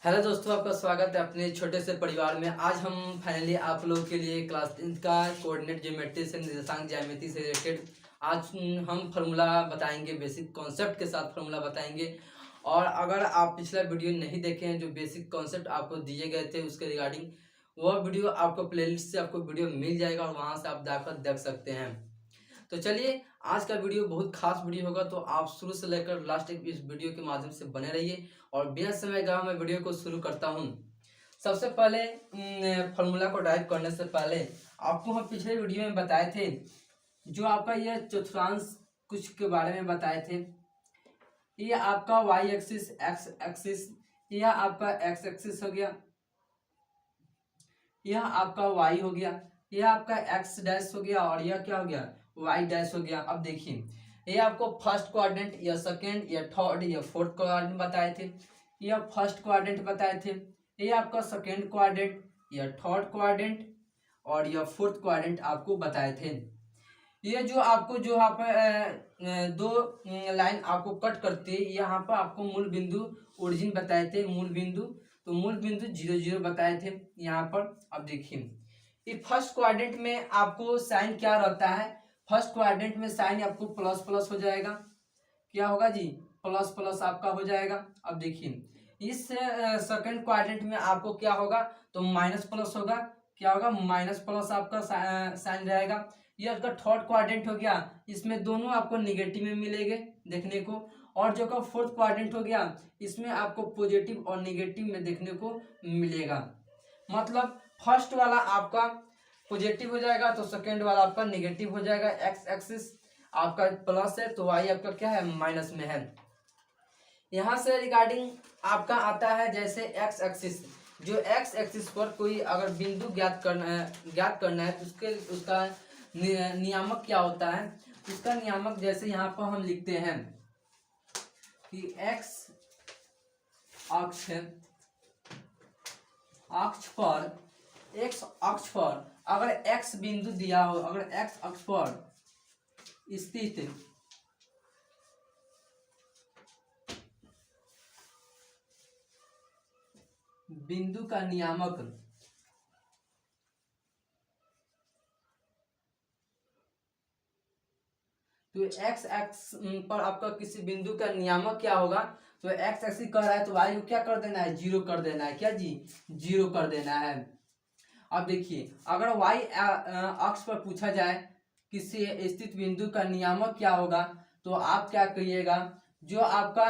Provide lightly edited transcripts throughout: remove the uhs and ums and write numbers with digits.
Hello दोस्तों, आपका स्वागत है अपने छोटे से परिवार में। आज हम फाइनली आप लोगों के लिए क्लास 10th का कोऑर्डिनेट ज्योमेट्री से निर्देशांक ज्यामिति से रिलेटेड आज हम फार्मूला बताएंगे, बेसिक कॉन्सेप्ट के साथ फार्मूला बताएंगे। और अगर आप पिछला वीडियो नहीं देखे हैं, जो बेसिक कॉन्सेप्ट आपको दिए गए थे उसके रिगार्डिंग, वह वीडियो आपको प्लेलिस्ट से आपको वीडियो मिल जाएगा और वहाँ से आप जाकर देख सकते हैं। तो चलिए, आज का वीडियो बहुत खास वीडियो होगा, तो आप शुरू से लेकर लास्ट तक इस वीडियो के माध्यम से बने रहिए। और बिना समय गवा मैं वीडियो को शुरू करता हूँ। सबसे पहले फार्मूला को टाइप करने से पहले आपको हम पिछले वीडियो में बताए थे, जो आपका यह चतुर्थांश कुछ के बारे में बताए थे। ये आपका वाई एक्सिस, एक्स एक्सिस, यह आपका एक्स एक्सिस हो गया, यह आपका वाई हो गया, यह आपका एक्स डैश हो गया और यह क्या हो गया, वाई डैश हो गया। अब देखिए, ये आपको फर्स्ट क्वाड्रेंट या सेकंड या थर्ड या फोर्थ क्वाड्रेंट बताए थे। यह फर्स्ट क्वाड्रेंट बताए थे, ये आपका सेकंड क्वाड्रेंट या थर्ड क्वाड्रेंट और यह फोर्थ क्वाड्रेंट आपको बताए थे। ये जो आपको जो यहाँ पर दो लाइन आपको कट करती है, यहाँ पर आपको मूल बिंदु ओरिजिन बताए थे, मूल बिंदु। तो मूल बिंदु 0 0 बताए थे यहाँ पर। अब देखिए, ये फर्स्ट क्वाड्रेंट में आपको साइन क्या रहता है, फर्स्ट क्वाड्रेंट में साइन आपको प्लस प्लस हो जाएगा। क्या होगा जी, प्लस प्लस आपका हो जाएगा। अब देखिए, इस सेकंड क्वाड्रेंट में आपको क्या होगा, तो माइनस प्लस होगा। क्या होगा, माइनस प्लस आपका साइन रहेगा। ये आपका थर्ड क्वाड्रेंट हो गया, इसमें दोनों आपको निगेटिव में मिलेंगे देखने को। और जो का फोर्थ क्वाड्रेंट हो गया, इसमें आपको पॉजिटिव और निगेटिव में देखने को मिलेगा। मतलब फर्स्ट वाला आपका पॉजिटिव हो जाएगा तो सेकंड वाला आपका निगेटिव हो जाएगा। एक्स एक्सिस आपका प्लस है तो वाई आपका क्या है, माइनस में है। यहाँ से रिगार्डिंग आपका आता है जैसे एक्स एक्सिस, जो एक्स एक्सिस पर कोई अगर बिंदु ज्ञात करना है तो उसका नियामक क्या होता है। इसका नियामक जैसे यहाँ पर हम लिखते हैं कि एक्स अक्ष अक्ष पर अगर एक्स बिंदु दिया हो, अगर एक्स अक्ष पर स्थित बिंदु का नियामक तो एक्स एक्स पर आपका किसी बिंदु का नियामक क्या होगा, तो एक्स एक्सिस कर रहा है तो वाई को क्या कर देना है, 0 कर देना है। क्या जी, 0 कर देना है। अब देखिए, अगर वाई अक्ष पर पूछा जाए किसी स्थित बिंदु का नियामक क्या होगा, तो आप क्या करिएगा, जो आपका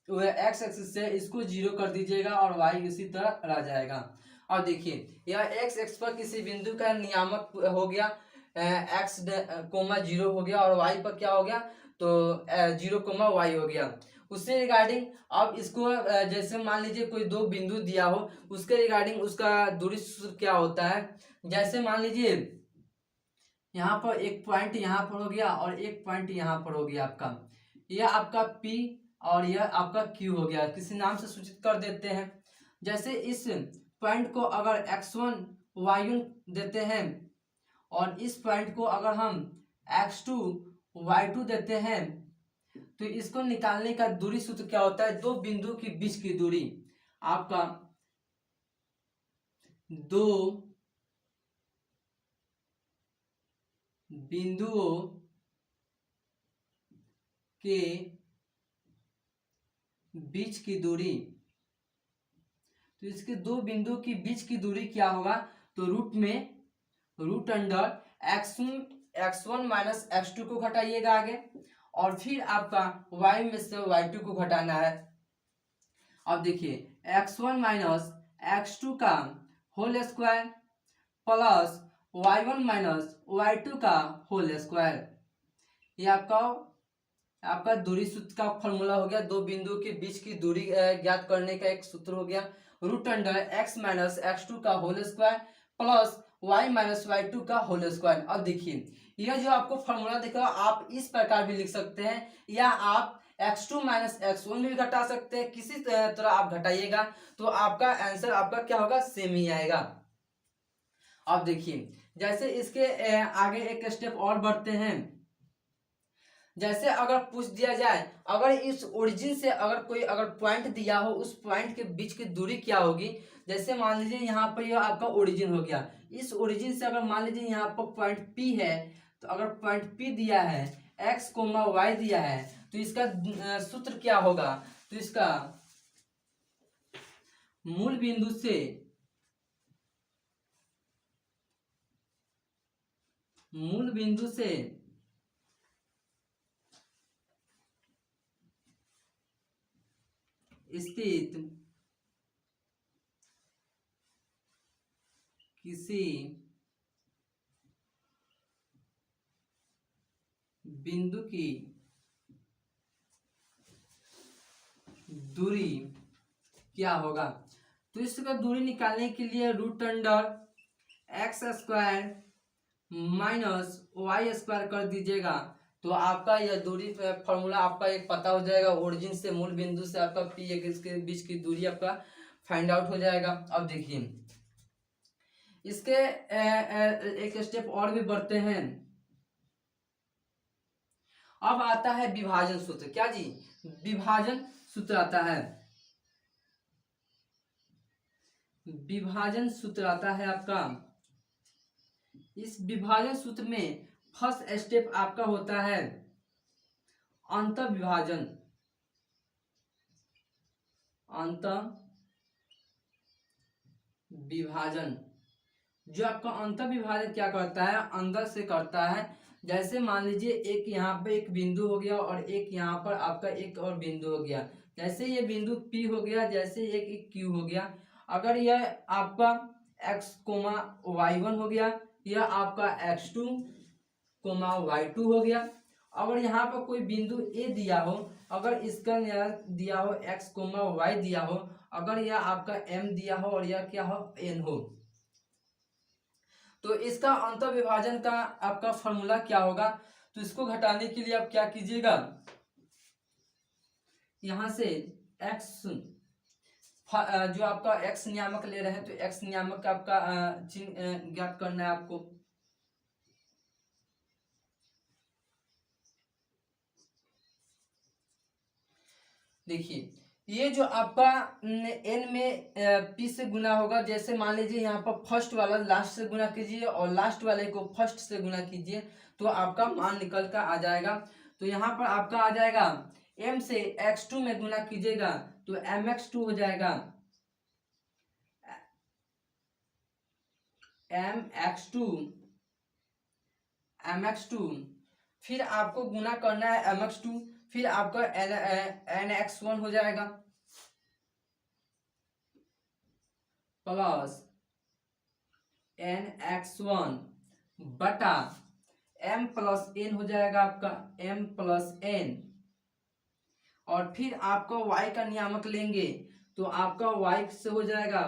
एक्स एक्सिस से इसको 0 कर दीजिएगा और वाई इसी तरह रह जाएगा। अब देखिए, यह एक्स एक्स पर किसी बिंदु का नियामक हो गया, एक्स कोमा 0 हो गया और वाई पर क्या हो गया, तो 0 कोमा वाई हो गया। उससे रिगार्डिंग अब इसको जैसे मान लीजिए कोई दो बिंदु दिया हो, उसके रिगार्डिंग उसका दूरी सूत्र क्या होता है। जैसे मान लीजिए यहाँ पर एक पॉइंट यहाँ पर हो गया और एक पॉइंट यहाँ पर हो गया आपका, यह आपका P और यह आपका Q हो गया, किसी नाम से सूचित कर देते हैं। जैसे इस पॉइंट को अगर x1 y1 देते हैं और इस पॉइंट को अगर हम x2 y2 देते हैं, तो इसको निकालने का दूरी सूत्र क्या होता है, दो बिंदु के बीच की दूरी आपका दो बिंदुओं के बीच की दूरी, तो इसके दो बिंदु के बीच की दूरी क्या होगा, तो root under x1 minus x2 को घटाइएगा आगे, और फिर आपका y में से y2 को घटाना है। अब देखिए, x1 माइनस x2 का whole square plus y1 minus y2 का होल स्क्वायर, ये आपका दूरी सूत्र का फॉर्मूला हो गया। दो बिंदु के बीच की दूरी ज्ञात करने का एक सूत्र हो गया, root under x minus x2 का whole square plus y minus y2 का होल स्क्वायर। अब देखिए, यह जो आपको फॉर्मूला दिखा आप इस प्रकार भी लिख सकते हैं, या आप x2 माइनस x1 भी घटा सकते हैं। किसी तरह आप घटाइएगा तो आपका आंसर आपका क्या होगा, सेम ही आएगा। अब देखिए, जैसे इसके आगे एक स्टेप और बढ़ते हैं। जैसे अगर पूछ दिया जाए अगर इस ओरिजिन से अगर कोई अगर पॉइंट दिया हो उस पॉइंट के बीच की दूरी क्या होगी। जैसे मान लीजिए यहाँ पर यह आपका ओरिजिन हो गया, इस ओरिजिन से अगर मान लीजिए यहाँ पर पॉइंट पी है, तो अगर पॉइंट पी दिया है, एक्स कोमा वाई दिया है, तो इसका सूत्र क्या होगा। तो इसका मूल बिंदु से स्थित किसी बिंदु की दूरी क्या होगा। तो इसका दूरी निकालने के लिए root under x square minus y square कर दीजिएगा, तो आपका यह दूरी फॉर्मूला आपका एक पता हो जाएगा। ओरिजिन से मूल बिंदु से आपका पी एक्स के बीच की दूरी आपका फाइंड आउट हो जाएगा। अब देखिए इसके एक स्टेप और भी बढ़ते हैं। अब आता है विभाजन सूत्र। क्या जी, विभाजन सूत्र आता है। विभाजन सूत्र आता है आपका। इस विभाजन सूत्र में फर्स्ट स्टेप आपका होता है अंतर विभाजन। अंतर विभाजन जो आपका अंतर विभाजन क्या करता है, अंदर से करता है। जैसे मान लीजिए एक यहाँ पे एक बिंदु हो गया और एक यहाँ पर आपका एक और बिंदु हो गया। जैसे ये बिंदु P हो गया, जैसे एक Q हो गया। अगर यह आपका x कोमा y1 हो गया, यह आपका x2 कोमा y2 हो गया। अगर यहाँ पर कोई बिंदु A दिया हो, अगर इसका दिया हो x कोमा y दिया हो, अगर यह आपका M दिया हो और यह क्या हो N हो, तो इसका अंतर विभाजन का आपका फॉर्मूला क्या होगा। तो इसको घटाने के लिए आप क्या कीजिएगा, यहां से x जो आपका x नियामक ले रहे हैं, तो x नियामक आपका चिन्ह ज्ञात करना है आपको। देखिए ये जो आपका n में p से गुना होगा। जैसे मान लीजिए यहाँ पर फर्स्ट वाला लास्ट से गुना कीजिए और लास्ट वाले को फर्स्ट से गुना कीजिए, तो आपका मान निकल कर आ जाएगा। तो यहाँ पर आपका आ जाएगा m से x2 में गुना कीजिएगा तो mx2 हो जाएगा, mx2 फिर आपको गुना करना है mx2, फिर आपका nx1 हो जाएगा प्लस nx1 बटा m प्लस n हो जाएगा आपका m प्लस n। और फिर आपका y का नियामक लेंगे तो आपका y से हो जाएगा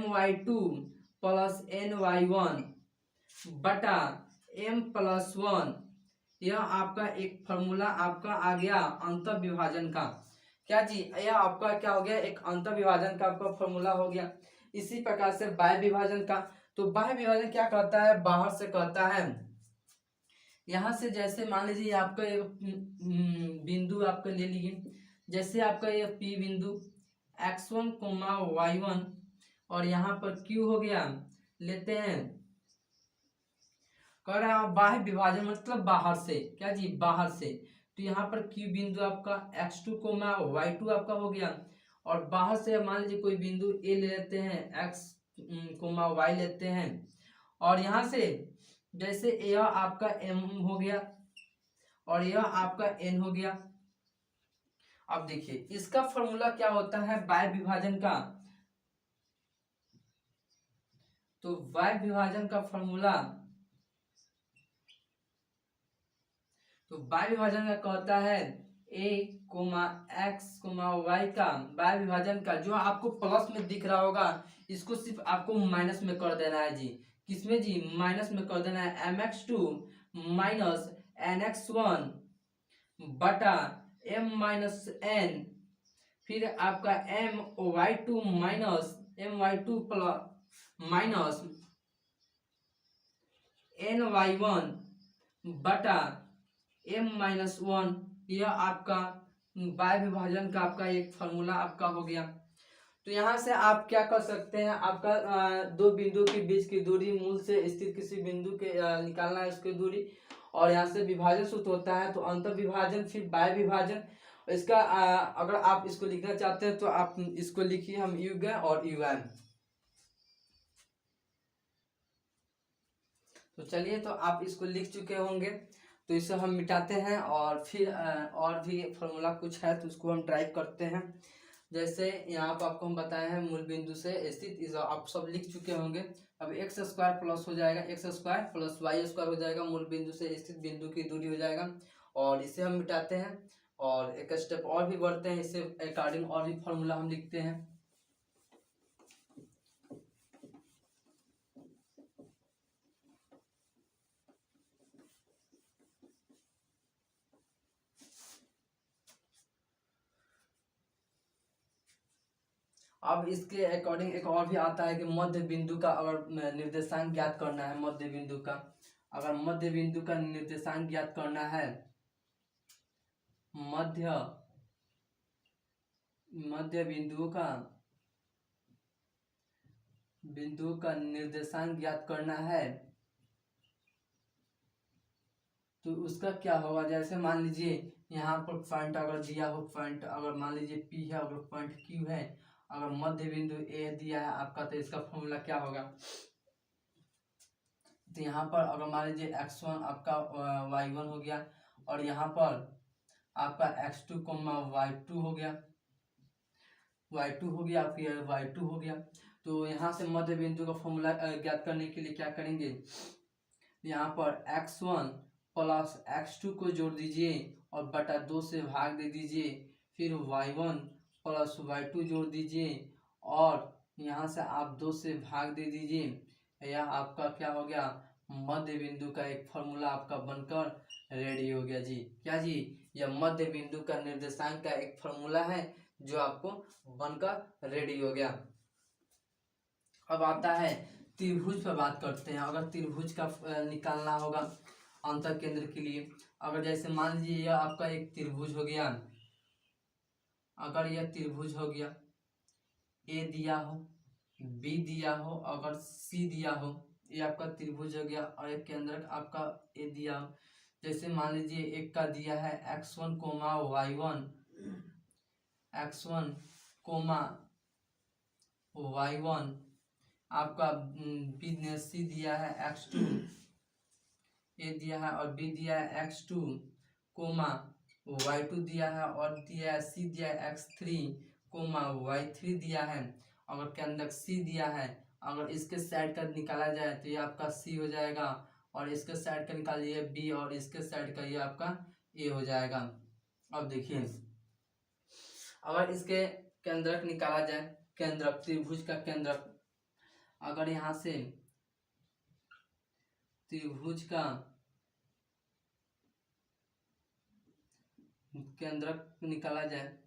my2 प्लस ny1 बटा m प्लस 1। यह आपका एक फॉर्मूला आपका आ गया अंतर विभाजन का। क्या जी, यह आपका क्या हो गया, एक अंतर विभाजन का आपका फॉर्मूला हो गया। इसी प्रकार से बाह्य विभाजन का, तो बाह्य विभाजन क्या करता है, बाहर से करता है। यहाँ से जैसे मान लीजिए आपका एक बिंदु आपका ले लिए, जैसे आपका ये P बिंदु x1 कोमा y1 और यहाँ पर Q हो गया, लेते हैं। कह रहे हैं बाह्य विभाजन मतलब बाहर से। क्या जी, बाहर से। तो यहाँ पर Q बिंदु आपका x2 कोमा y2 आपका हो गया, और बाहर से मान लीजिए कोई बिंदु A ले लेते हैं, x कोमा y लेते हैं, और यहाँ से जैसे यह आपका M हो गया और यह आपका N हो गया। अब देखिए इसका फॉर्मूला क्या होता है बाह्य विभाजन का। तो बाह्य विभाजन का फॉर्मूला, तो बाह्य विभाजन का कहता है a comma x comma y का बाह्य विभाजन का, जो आपको प्लस में दिख रहा होगा इसको सिर्फ आपको माइनस में कर देना है जी। किसमें जी, माइनस में कर देना है। mx2 माइनस nx1 बटा m माइनस n, फिर आपका my2 minus my2 plus minus ny1 बटा m-1, यह आपका बाय विभाजन का आपका एक फॉर्मूला आपका हो गया। तो यहाँ से आप क्या कर सकते हैं, आपका दो बिंदु के बीच की दूरी, मूल से स्थित किसी बिंदु के निकालना है उसकी दूरी, और यहाँ से विभाजन सूत्र होता है, तो अंतर विभाजन फिर बाय विभाजन। इसका अगर आप इसको लिखना चाहते हैं तो आप इसको लिखिए, हम यू गए और यू एम। तो चलिए, तो आप इसको लिख चुके होंगे, तो इसे हम मिटाते हैं और फिर और भी फॉर्मूला कुछ है तो उसको हम ड्राइव करते हैं। जैसे यहाँ पर आपको हम बताए हैं मूल बिंदु से स्थित, इस आप सब लिख चुके होंगे। अब एक्स स्क्वायर प्लस हो जाएगा, x square plus y square हो जाएगा, मूल बिंदु से स्थित बिंदु की दूरी हो जाएगा, और इसे हम मिटाते हैं और एक स्टेप और भी बढ़ते हैं, इससे अकॉर्डिंग और भी फॉर्मूला हम लिखते हैं। अब इसके अकॉर्डिंग एक और भी आता है कि मध्य बिंदु का अगर निर्देशांक ज्ञात करना है, मध्य बिंदु का, अगर मध्य बिंदु का निर्देशांक ज्ञात करना है, मध्य बिंदु का निर्देशांक ज्ञात करना है, तो उसका क्या होगा। जैसे मान लीजिए यहाँ पर पॉइंट अगर दिया हो, पॉइंट अगर मान लीजिए P है, अगर पॉइंट Q है, अगर मध्य बिंदु A दिया है आपका, तो इसका फॉर्मूला क्या होगा। तो यहाँ पर अगर मान लीजिए x1 आपका y1 हो गया, और यहाँ पर आपका x2 y2 हो गया, y2 हो गया, फिर y2 हो गया। तो यहाँ से मध्य बिंदु का फॉर्मूला ज्ञात करने के लिए क्या करेंगे, यहाँ पर x1 प्लस x2 को जोड़ दीजिए और बटा 2 से भाग दे दीजिए, फिर y1 प्लस y2 जोड़ दीजिए और यहाँ से आप 2 से भाग दे दीजिए। यह आपका क्या हो गया, मध्य बिंदु का एक फॉर्मूला आपका बनकर रेडी हो गया जी। क्या जी, यह मध्य बिंदु का निर्देशांक का एक फॉर्मूला है जो आपको बनकर रेडी हो गया। अब आता है त्रिभुज पर बात करते हैं। अगर त्रिभुज का निकालना होगा अंतर केंद्र के लिए, अगर जैसे मान लीजिए यह आपका एक त्रिभुज हो गया, अगर यह त्रिभुज हो गया, ए दिया हो, बी दिया हो, अगर सी दिया हो, ये आपका त्रिभुज हो गया, और एक केंद्रक आपका ए दिया हो। जैसे मान लीजिए एक का दिया है x1 coma y1, x1 coma y1, आपका बी ने सी दिया है x2, ए दिया है और बी दिया है x2 कोमा y2 दिया है, और दिया है सी दिया है x3 कोमा y3 दिया है। अगर केंद्रक सी दिया है, अगर इसके साइड का निकाला जाए तो ये आपका सी हो जाएगा, और इसके साइड का निकालिए बी, और इसके साइड का ये आपका ए हो जाएगा। अब देखिए, अगर इसके केंद्रक निकाला जाए, केंद्रक त्रिभुज का केंद्रक, अगर यहाँ से त्रिभुज का केंद्रक निकाला जाए,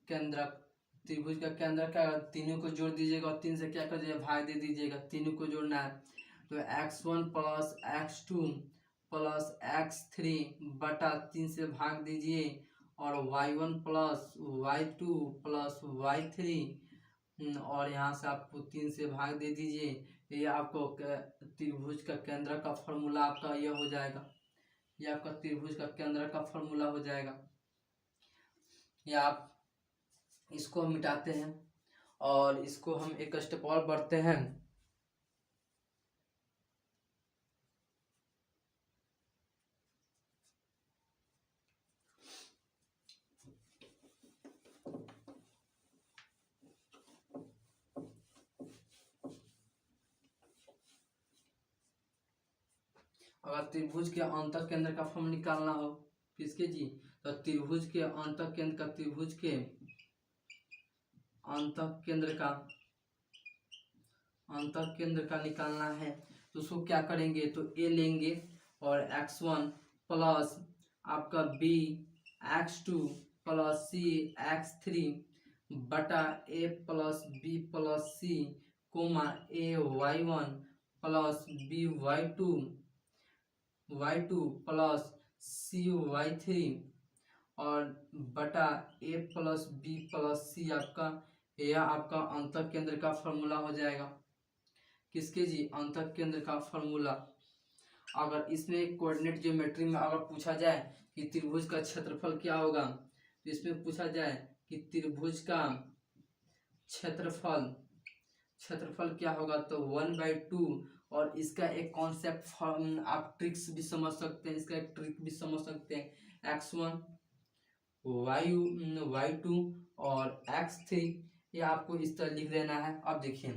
केंद्रक त्रिभुज का केंद्रक का तीनों को जोड़ दीजिएगा और 3 से क्या कर दीजिएगा, भाग दे दीजिएगा, तीनों को जोड़ना है। तो x1 plus x2 plus x3 बटा 3 से भाग दीजिए, और y1 plus y2 plus y3, और यहाँ से आपको 3 से भाग दे दीजिए। ये आपको त्रिभुज का केंद्र का फॉर्मूला आपका यह हो जाएगा, ये आपका त्रिभुज का केंद्र का फॉर्मूला हो जाएगा। या आप इसको मिटाते हैं और इसको हम एक स्टेप और बढ़ते हैं। अगर त्रिभुज के अंतर केंद्र का फॉर्म निकालना हो किसके जी, तो त्रिभुज के अंतर केंद्र का, त्रिभुज के अंतर केंद्र का निकालना है, तो उसको क्या करेंगे, तो ए लेंगे और x1 प्लस आपका B x2 plus c x3 बटा a plus b plus c comma a y1 plus b y2 y2 plus cy3 और बटा a plus b plus c आपका, यह आपका अंतर केंद्र का फॉर्मूला हो जाएगा। किसके जी? अंतर केंद्र का फॉर्मूला। अगर इसमें कोऑर्डिनेट ज्योमेट्री में अगर पूछा जाए कि त्रिभुज का क्षेत्रफल क्या होगा, तो इसमें पूछा जाए कि त्रिभुज का क्षेत्रफल क्षेत्रफल क्या होगा, तो 1/2। और इसका एक कॉन्सेप्ट आप ट्रिक्स भी समझ सकते हैं, इसका एक ट्रिक भी समझ सकते हैं। x1 y2 और x3, ये आपको इस तरह लिख देना है। अब देखिए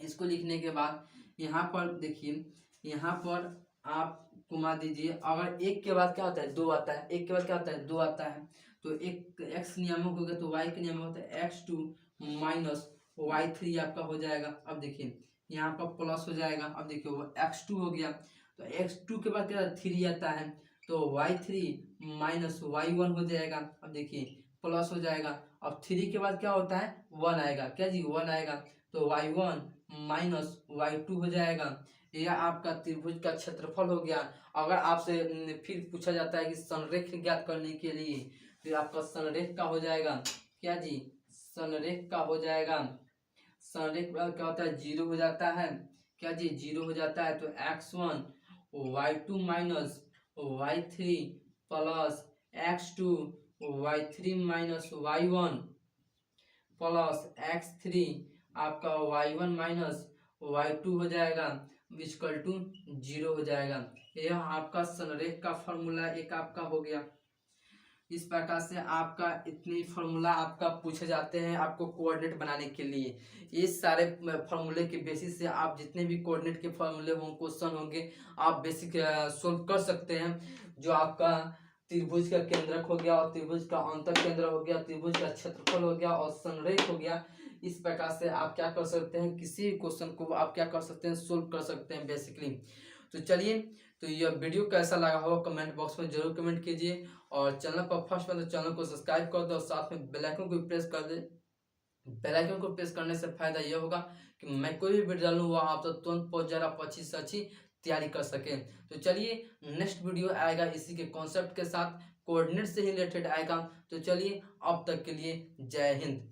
इसको लिखने के बाद यहाँ पर देखिए, यहाँ पर आप घुमा दीजिए। अगर एक के बाद क्या होता है? 2 आता है। एक के बाद क्या होता है? 2 आता है। तो एक x नियामक हो गया, तो y के नियामक होता है x2 माइनस y3 आपका हो जाएगा। अब देखिए यहाँ पर प्लस हो जाएगा। अब देखिए वो x2 हो गया, तो x2 के बाद क्या 3 आता है, तो y3 माइनस y1 हो जाएगा। अब देखिए प्लस हो जाएगा। अब 3 के बाद क्या होता है? 1 आएगा। क्या जी? 1 आएगा, तो y1 माइनस y2 हो जाएगा। यह आपका त्रिभुज का क्षेत्रफल हो गया। अगर आपसे फिर पूछा जाता है कि संरेख ज्ञात करने के लिए, तो आपका संरेख का हो जाएगा क्या जी? संरेख का हो जाएगा, संरेख क्या होता है? 0 हो जाता है। क्या जी? 0 हो जाता है। तो x1 y2 minus y3 plus x2 y3 minus y1 plus x3 आपका y1 माइनस y2 हो जाएगा, इक्वल टू 0 हो जाएगा। यह आपका संरेख का फॉर्मूला एक आपका हो गया। इस प्रकार से आपका इतनी फार्मूला आपका पूछे जाते हैं आपको कोऑर्डिनेट बनाने के लिए। इस सारे फार्मूले के बेसिस से आप जितने भी कोऑर्डिनेट के फार्मूले होंगे, क्वेश्चन होंगे, आप बेसिक सोल्व कर सकते हैं। जो आपका त्रिभुज का केंद्रक हो गया, और त्रिभुज का अंतर केंद्र हो गया, त्रिभुज का क्षेत्रफल हो गया, और संरेख हो गया। इस प्रकार से आप क्या कर सकते हैं? किसी क्वेश्चन को आप क्या कर सकते हैं? सोल्व कर सकते हैं बेसिकली। तो चलिए, तो यह वीडियो कैसा लगा हो कमेंट बॉक्स में जरूर कमेंट कीजिए। और चैनल पर फर्स्ट बार तो चैनल को सब्सक्राइब कर दो और साथ में बेल आइकन को प्रेस कर दे। बेल आइकन को प्रेस करने से फायदा यह होगा कि मैं कोई भी वीडियो डालूँ वह आप तो तुरंत पहुंच जाएगा, अच्छी से अच्छी तैयारी कर सके। तो चलिए नेक्स्ट वीडियो आएगा इसी के कॉन्सेप्ट के साथ, कोऑर्डिनेट से ही रिलेटेड आएगा। तो चलिए अब तक के लिए जय हिंद।